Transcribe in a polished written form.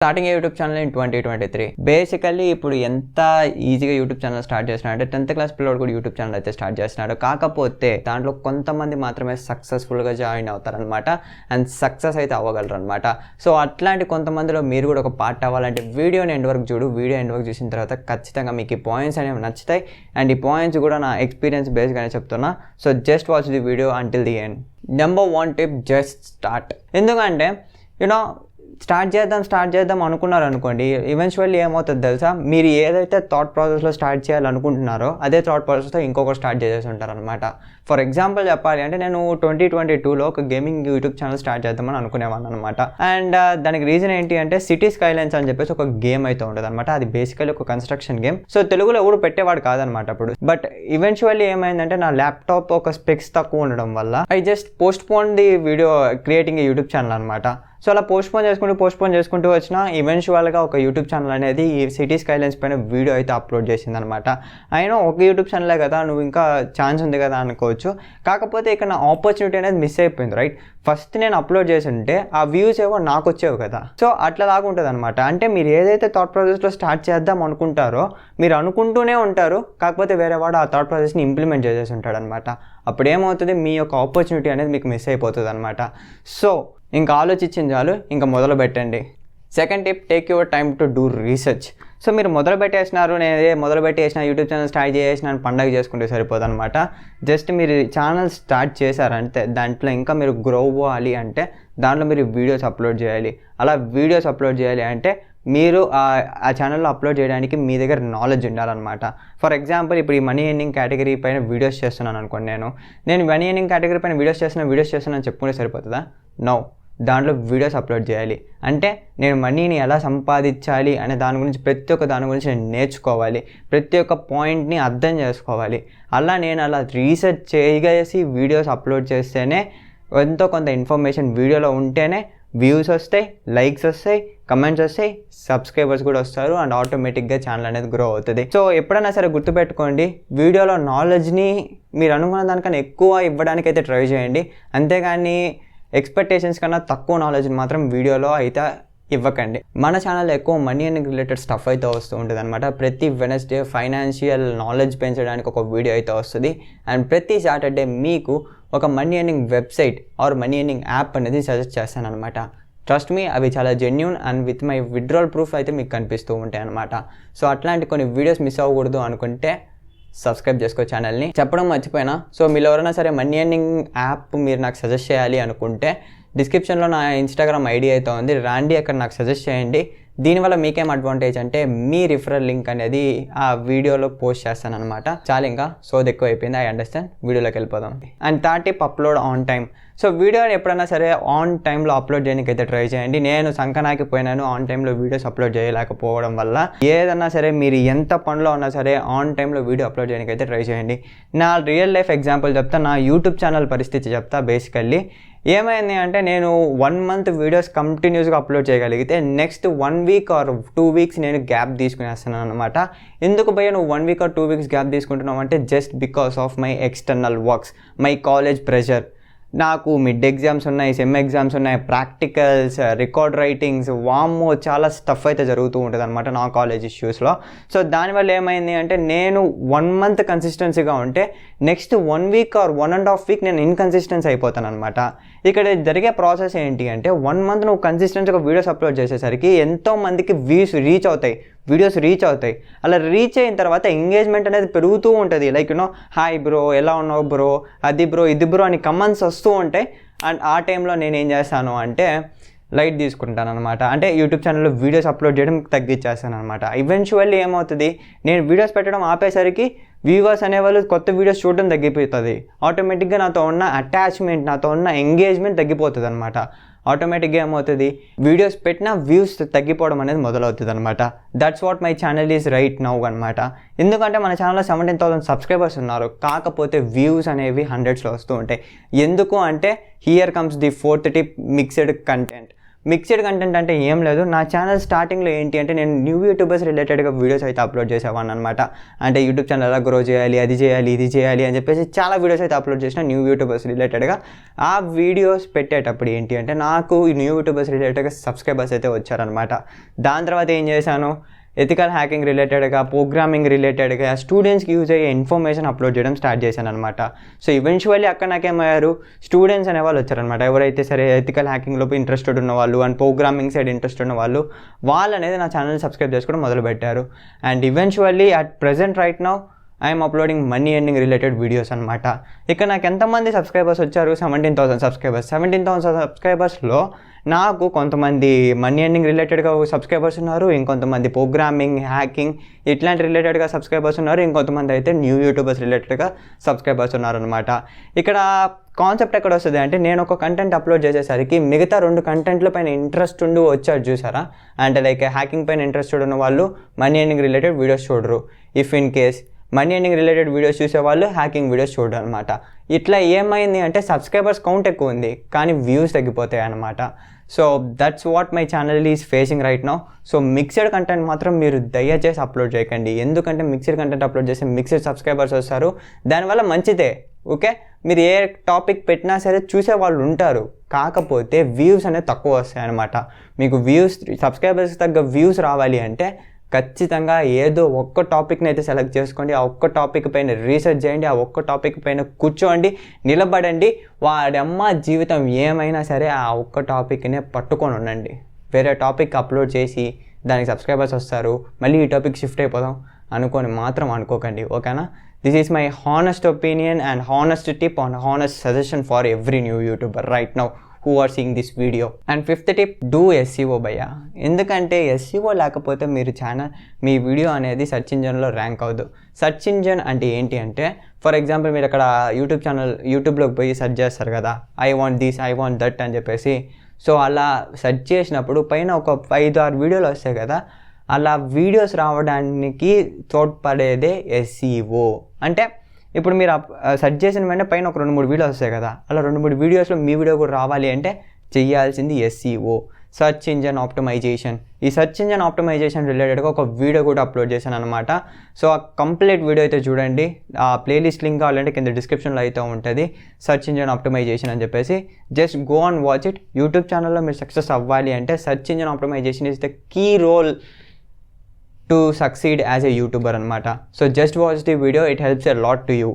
Starting YouTube channel in 2023 basically ఇప్పుడు ఎంత ఈజీగా యూట్యూబ్ ఛానల్ స్టార్ట్ చేస్తున్నాడు అంటే 10th క్లాస్ పిల్లడు కూడా యూట్యూబ్ ఛానల్ అయితే స్టార్ట్ చేస్తున్నాడు. కాకపోతే దాంట్లో కొంతమంది మాత్రమే సక్సెస్ఫుల్గా జాయిన్ అవుతారనమాట అండ్ సక్సెస్ అయితే అవ్వగలరు అనమాట. సో అట్లాంటి కొంతమందిలో మీరు కూడా ఒక పార్ట్ అవ్వాలంటే వీడియోని ఎండ్ వరకు చూడు. వీడియో ఎండ్ వరకు చూసిన తర్వాత ఖచ్చితంగా మీకు ఈ పాయింట్స్ అనేవి నచ్చుతాయి అండ్ ఈ పాయింట్స్ కూడా నా ఎక్స్పీరియన్స్ బేస్గానే చెప్తున్నా. So just watch the video until the end. Number 1 tip, just start. ఎందుకంటే యూనో స్టార్ట్ చేద్దాం అనుకున్నారు అనుకోండి, ఈవెన్చువల్లీ ఏమవుతుంది తెలుసా, మీరు ఏదైతే థాట్ ప్రాసెస్లో స్టార్ట్ చేయాలనుకుంటున్నారో అదే థాట్ ప్రాసెస్తో ఇంకొకటి స్టార్ట్ చేసేసి ఉంటారనమాట. ఫర్ ఎగ్జాంపుల్ చెప్పాలి అంటే నేను 2022లో ఒక గేమింగ్ యూట్యూబ్ ఛానల్ స్టార్ట్ చేద్దామని అనుకునేవాడిని అనమాట. అండ్ దానికి రీజన్ ఏంటి అంటే సిటీ స్కైలైన్స్ అని చెప్పేసి ఒక గేమ్ అయితే ఉంటుంది అనమాట. అది బేసికల్లీ ఒక కన్స్ట్రక్షన్ గేమ్. సో తెలుగులో ఎవరు పెట్టేవాడు కాదనమాట అప్పుడు. బట్ ఈవెన్చువల్లీ ఏమైందంటే నా ల్యాప్టాప్ ఒక స్పెక్స్ తక్కువ ఉండడం వల్ల I just post phone the video creating YouTube channel అనమాట. సో అలా పోస్ట్ పోన్ చేసుకుంటూ వచ్చిన ఈవెన్చువల్గా ఒక యూట్యూబ్ ఛానల్ అనేది ఈ సిటీ స్కైలైన్స్ పైన వీడియో అయితే అప్లోడ్ చేసిందనమాట. అయినా ఒక యూట్యూబ్ ఛానలే కదా, నువ్వు ఇంకా ఛాన్స్ ఉంది కదా అనుకోవచ్చు. కాకపోతే ఇక్కడ నా ఆపర్చునిటీ అనేది మిస్ అయిపోయింది, రైట్? ఫస్ట్ నేను అప్లోడ్ చేసి ఉంటే ఆ వ్యూస్ ఏవో నాకు వచ్చేవి కదా. సో అట్లాగా ఉంటుంది అనమాట. అంటే మీరు ఏదైతే థాట్ ప్రాసెస్లో స్టార్ట్ చేద్దాం అనుకుంటారో మీరు అనుకుంటూనే ఉంటారు, కాకపోతే వేరే వాడు ఆ థాట్ ప్రాసెస్ని ఇంప్లిమెంట్ చేసేసి ఉంటాడు అనమాట. అప్పుడు ఏమవుతుంది, మీ యొక్క ఆపర్చునిటీ అనేది మీకు మిస్ అయిపోతుంది అనమాట. సో ఇంకా ఆలోచించింది చాలు, ఇంకా మొదలు పెట్టండి. Second tip, take your time to do research. So మీరు మొదలు పెట్టేసిన యూట్యూబ్ ఛానల్ స్టార్ట్ చేసిన పండగ చేసుకుంటే సరిపోదు అనమాట. జస్ట్ మీరు ఛానల్ స్టార్ట్ చేశారంటే దాంట్లో ఇంకా మీరు గ్రో అవ్వాలి అంటే దాంట్లో మీరు వీడియోస్ అప్లోడ్ చేయాలి. అలా వీడియోస్ అప్లోడ్ చేయాలి అంటే మీరు ఆ ఛానల్లో అప్లోడ్ చేయడానికి మీ దగ్గర నాలెడ్జ్ ఉండాలన్నమాట. ఫర్ ఎగ్జాంపుల్ ఇప్పుడు ఈ మనీ ఎర్నింగ్ కేటగిరీ పైన వీడియోస్ చేస్తున్నాను అనుకోండి, నేను మనీ ఎర్నింగ్ కేటగిరీ పైన వీడియోస్ చేస్తున్నాను చెప్పుకుంటే సరిపోతుందా? నో, దాంట్లో వీడియోస్ అప్లోడ్ చేయాలి. అంటే నేను మనీని ఎలా సంపాదించాలి అనే దాని గురించి ప్రతి ఒక్క దాని గురించి నేను నేర్చుకోవాలి, ప్రతి ఒక్క పాయింట్ని అర్థం చేసుకోవాలి. నేను అలా రీసెర్చ్ చేసి వీడియోస్ అప్లోడ్ చేస్తేనే ఎంతో కొంత ఇన్ఫర్మేషన్ వీడియోలో ఉంటేనే వ్యూస్ వస్తాయి, లైక్స్ వస్తాయి, కమెంట్స్ వస్తాయి, సబ్స్క్రైబర్స్ కూడా వస్తారు అండ్ ఆటోమేటిక్గా ఛానల్ అనేది గ్రో అవుతుంది. సో ఎప్పుడైనా సరే గుర్తుపెట్టుకోండి, వీడియోలో నాలెడ్జ్ని మీరు అనుకున్న దానికన్నా ఎక్కువ ఇవ్వడానికి అయితే ట్రై చేయండి. అంతేగాని ఎక్స్పెక్టేషన్స్ కన్నా తక్కువ నాలెడ్జ్ని మాత్రం వీడియోలో అయితే ఇవ్వకండి. మన ఛానల్లో ఎక్కువ మనీ ఎర్నింగ్ రిలేటెడ్ స్టఫ్ అయితే వస్తూ ఉంటుంది అనమాట. ప్రతి వెనస్డే ఫైనాన్షియల్ నాలెడ్జ్ పెంచడానికి ఒక వీడియో అయితే వస్తుంది అండ్ ప్రతి సాటర్డే మీకు ఒక money earning website are money earning app అనేది సజెస్ట్ చేస్తాను అనమాట. ట్రస్ట్ మీ, అవి చాలా genuine and with my withdrawal proof అయితే మీకు కనిపిస్తూ ఉంటాయి అనమాట. సో అట్లాంటి కొన్ని వీడియోస్ మిస్ అవ్వకూడదు అనుకుంటే సబ్స్క్రైబ్ చేసుకో ఛానల్ని. చెప్పడం మర్చిపోయినా, సో మీరు ఎవరైనా సరే మనీ ఎర్నింగ్ యాప్ మీరు నాకు సజెస్ట్ చేయాలి అనుకుంటే డిస్క్రిప్షన్లో నా ఇన్స్టాగ్రామ్ ఐడి అయితే ఉంది, రాండి అక్కడ నాకు సజెస్ట్ చేయండి. దీనివల్ల మీకేం అడ్వాంటేజ్ అంటే మీ రిఫరల్ లింక్ అనేది ఆ వీడియోలో పోస్ట్ చేస్తాను అనమాట. చాలా ఇంకా సోది ఎక్కువ అయిపోయింది, ఐ అండర్స్టాండ్. వీడియోలోకి వెళ్ళిపోదాం. And third tip, upload on time. So వీడియోని ఎప్పుడైనా సరే ఆన్ టైంలో అప్లోడ్ చేయడానికి అయితే ట్రై చేయండి. నేను సంకనాకి పోయినాను ఆన్ టైంలో వీడియోస్ అప్లోడ్ చేయలేకపోవడం వల్ల. ఏదన్నా సరే మీరు ఎంత పనిలో ఉన్నా సరే ఆన్ టైంలో వీడియో అప్లోడ్ చేయడానికి అయితే ట్రై చేయండి. నా రియల్ లైఫ్ ఎగ్జాంపుల్ చెప్తా, నా యూట్యూబ్ ఛానల్ పరిస్థితి చెప్తా. బేసికల్లీ ఏమైంది అంటే నేను 1 month వీడియోస్ కంటిన్యూస్గా అప్లోడ్ చేయగలిగితే నెక్స్ట్ 1 week ఆర్ 2 weeks నేను గ్యాప్ తీసుకునేస్తున్నాను అనమాట. ఎందుకు భయ్య నువ్వు 1 week ఆర్ 2 weeks గ్యాప్ తీసుకుంటున్నావు అంటే just because of my external works, my college pressure. నాకు మిడ్ ఎగ్జామ్స్ ఉన్నాయి, సెమ్ ఎగ్జామ్స్ ఉన్నాయి, ప్రాక్టికల్స్, రికార్డ్ రైటింగ్స్, వామ్మో చాలా స్టఫ్ అయితే జరుగుతూ ఉంటుంది అనమాట నా కాలేజ్ ఇష్యూస్లో. సో దానివల్ల ఏమైంది అంటే నేను 1 month కన్సిస్టెన్సీగా ఉంటే నెక్స్ట్ 1 week ఆర్ 1.5 week నేను ఇన్కన్సిస్టెన్సీ అయిపోతాను అనమాట. ఇక్కడ జరిగే ప్రాసెస్ ఏంటి అంటే 1 month నువ్వు కన్సిస్టెంట్గా వీడియోస్ అప్లోడ్ చేసేసరికి ఎంతోమందికి వీడియోస్ రీచ్ అవుతాయి. అలా రీచ్ అయిన తర్వాత ఎంగేజ్మెంట్ అనేది పెరుగుతూ ఉంటుంది. లైక్ హాయ్ బ్రో, ఎలా ఉన్నావు బ్రో, అది బ్రో, ఇది బ్రో అని కమెంట్స్ వస్తూ ఉంటాయి. అండ్ ఆ టైంలో నేను ఏం చేస్తాను అంటే లైట్ తీసుకుంటాను అనమాట. అంటే యూట్యూబ్ ఛానల్లో వీడియోస్ అప్లోడ్ చేయడం తగ్గించేస్తాను అనమాట. ఈవెన్చువల్లీ ఏమవుతుంది, నేను వీడియోస్ పెట్టడం ఆపేసరికి వ్యూవర్స్ అనేవాళ్ళు కొత్త వీడియోస్ చూడడం తగ్గిపోతుంది. ఆటోమేటిక్గా నాతో ఉన్న అటాచ్మెంట్, నాతో ఉన్న ఎంగేజ్మెంట్ తగ్గిపోతుంది అనమాట. ఆటోమేటిక్గా ఏమవుతుంది, వీడియోస్ పెట్టినా వ్యూస్ తగ్గిపోవడం అనేది మొదలవుతుంది అనమాట. That's what my channel is right now అనమాట. ఎందుకంటే మన ఛానల్లో 17,000 సబ్స్క్రైబర్స్ ఉన్నారు, కాకపోతే వ్యూస్ అనేవి 100sలో వస్తూ ఉంటాయి. ఎందుకు అంటే here comes the 4th tip, mixed content. Mixed content అంటే ఏం లేదు, నా ఛానల్ స్టార్టింగ్లో ఏంటి అంటే నేను న్యూ యూట్యూబర్స్ రిలేటెడ్గా వీడియోస్ అయితే అప్లోడ్ చేసేవాడిని అనమాట. అంటే యూట్యూబ్ ఛానల్ ఎలా గ్రో చేయాలి, అది చేయాలి, ఇది చేయాలి అని చెప్పేసి చాలా వీడియోస్ అయితే అప్లోడ్ చేసిన న్యూ యూట్యూబర్స్ రిలేటెడ్గా. ఆ వీడియోస్ పెట్టేటప్పుడు ఏంటి అంటే నాకు ఈ న్యూ యూట్యూబర్స్ రిలేటెడ్గా సబ్స్క్రైబర్స్ అయితే వచ్చారనమాట. దాని తర్వాత ఏం చేశాను, ఎథికల్ హ్యాకింగ్ రిలేటెడ్గా, ప్రోగ్రామింగ్ రిలేటెడ్గా స్టూడెంట్స్కి యూజ్ అయ్యే ఇన్ఫర్మేషన్ అప్లోడ్ చేయడం స్టార్ట్ చేశాను అనమాట. సో ఈవెన్చువల్లీ అక్కడ నాకేమయ్యారు, స్టూడెంట్స్ అనే వాళ్ళు వచ్చారనమాట. ఎవరైతే సరే ఎథికల్ హ్యాకింగ్లో ఇంట్రెస్టెడ్ ఉన్న వాళ్ళు అండ్ ప్రోగ్రామింగ్ సైడ్ ఇంట్రెస్ట్ ఉన్న వాళ్ళు అనేది నా ఛానల్ సబ్స్క్రైబ్ చేసుకోవడం మొదలుపెట్టారు. And eventually at present right now I'm uploading money earning related videos అనమాట. ఇక్కడ నాకు ఎంతమంది సబ్స్క్రైబర్స్ వచ్చారు, 17,000 సబ్స్క్రైబర్స్. 17,000 సబ్స్క్రైబర్స్లో నాకు కొంతమంది మనీ ఎర్నింగ్ రిలేటెడ్గా సబ్స్క్రైబర్స్ ఉన్నారు, ఇంకొంతమంది ప్రోగ్రామింగ్, హ్యాకింగ్ ఇట్లాంటి రిలేటెడ్గా సబ్స్క్రైబర్స్ ఉన్నారు, ఇంకొంతమంది అయితే న్యూ యూట్యూబర్స్ రిలేటెడ్గా సబ్స్క్రైబర్స్ ఉన్నారనమాట. ఇక్కడ కాన్సెప్ట్ ఎక్కడ వస్తుంది అంటే, నేను ఒక కంటెంట్ అప్లోడ్ చేసేసరికి మిగతా 2 కంటెంట్ల పైన ఇంట్రెస్ట్ ఉండి వచ్చారు చూసారా, అంటే లైక్ హ్యాకింగ్ పైన ఇంట్రెస్టెడ్ ఉన్న వాళ్ళు మనీ ఎర్నింగ్ రిలేటెడ్ వీడియోస్ చూడరు. If in case money earning related videos చూసేవాళ్ళు హ్యాకింగ్ వీడియోస్ చూడరు అనమాట. ఇట్లా ఏమైంది అంటే సబ్స్క్రైబర్స్ కౌంట్ ఎక్కువ ఉంది కానీ వ్యూస్ తగ్గిపోతాయి అనమాట. So that's what my channel is facing right now. So mixed content మాత్రం మీరు దయచేసి అప్లోడ్ చేయకండి, ఎందుకంటే మిక్స్డ్ కంటెంట్ అప్లోడ్ చేస్తే మిక్స్డ్ సబ్స్క్రైబర్స్ వస్తారు, దానివల్ల మంచిదే. ఓకే, మీరు ఏ టాపిక్ పెట్టినా సరే చూసే వాళ్ళు ఉంటారు, కాకపోతే వ్యూస్ అనేది తక్కువ వస్తాయి అనమాట. మీకు వ్యూస్, సబ్స్క్రైబర్స్ తగ్గ వ్యూస్ రావాలి అంటే ఖచ్చితంగా ఏదో ఒక్క టాపిక్ని అయితే సెలెక్ట్ చేసుకోండి, ఆ ఒక్క టాపిక్ పైన రీసెర్చ్ చేయండి, ఆ ఒక్క టాపిక్ పైన కూర్చోండి, నిలబడండి. వాడమ్మ జీవితం ఏమైనా సరే ఆ ఒక్క టాపిక్నే పట్టుకొని ఉండండి. వేరే టాపిక్ అప్లోడ్ చేసి దానికి సబ్స్క్రైబర్స్ వస్తారు, మళ్ళీ ఈ టాపిక్ షిఫ్ట్ అయిపోదాం అనుకొని మాత్రం అనుకోకండి. ఓకేనా? This is my honest opinion and honest tip and honest suggestion for every new YouTuber right now who are seeing this video. And fifth tip, do SEO భయ్యా. ఎందుకంటే SEO లేకపోతే మీరు మీ వీడియో అనేది సెర్చ్ ఇంజన్లో ర్యాంక్ అవ్వదు. Search engine అంటే ఏంటి అంటే, for example మీరు అక్కడ యూట్యూబ్లోకి పోయి సెర్చ్ చేస్తారు కదా, I want this, I want that అని చెప్పేసి. సో అలా సెర్చ్ చేసినప్పుడు పైన ఒక 5-6 వీడియోలు వస్తాయి కదా, అలా వీడియోస్ రావడానికి తోడ్పడేదే SEO. అంటే ఇప్పుడు మీరు సెర్చ్ చేసిన వెంటనే పైన ఒక 2-3 వీడియోస్ వస్తాయి కదా, అలా 2-3 వీడియోస్లో మీ వీడియో కూడా రావాలి అంటే చేయాల్సింది SEO, సర్చ్ ఇంజన్ ఆప్టిమైజేషన్. ఈ సర్చ్ ఇంజన్ ఆప్టిమైజేషన్ రిలేటెడ్గా ఒక వీడియో కూడా అప్లోడ్ చేశాను అనమాట. సో ఆ కంప్లీట్ వీడియో అయితే చూడండి, ఆ ప్లేలిస్ట్ లింక్ కావాలంటే కింద డిస్క్రిప్షన్లో అయితే ఉంటుంది, సర్చ్ ఇంజన్ ఆప్టిమైజేషన్ అని చెప్పేసి. Just go and watch it. YouTube ఛానల్లో మీరు సక్సెస్ అవ్వాలి అంటే search engine optimisation is the key role to succeed as a YouTuber anamata. So just watch the video, it helps a lot to you.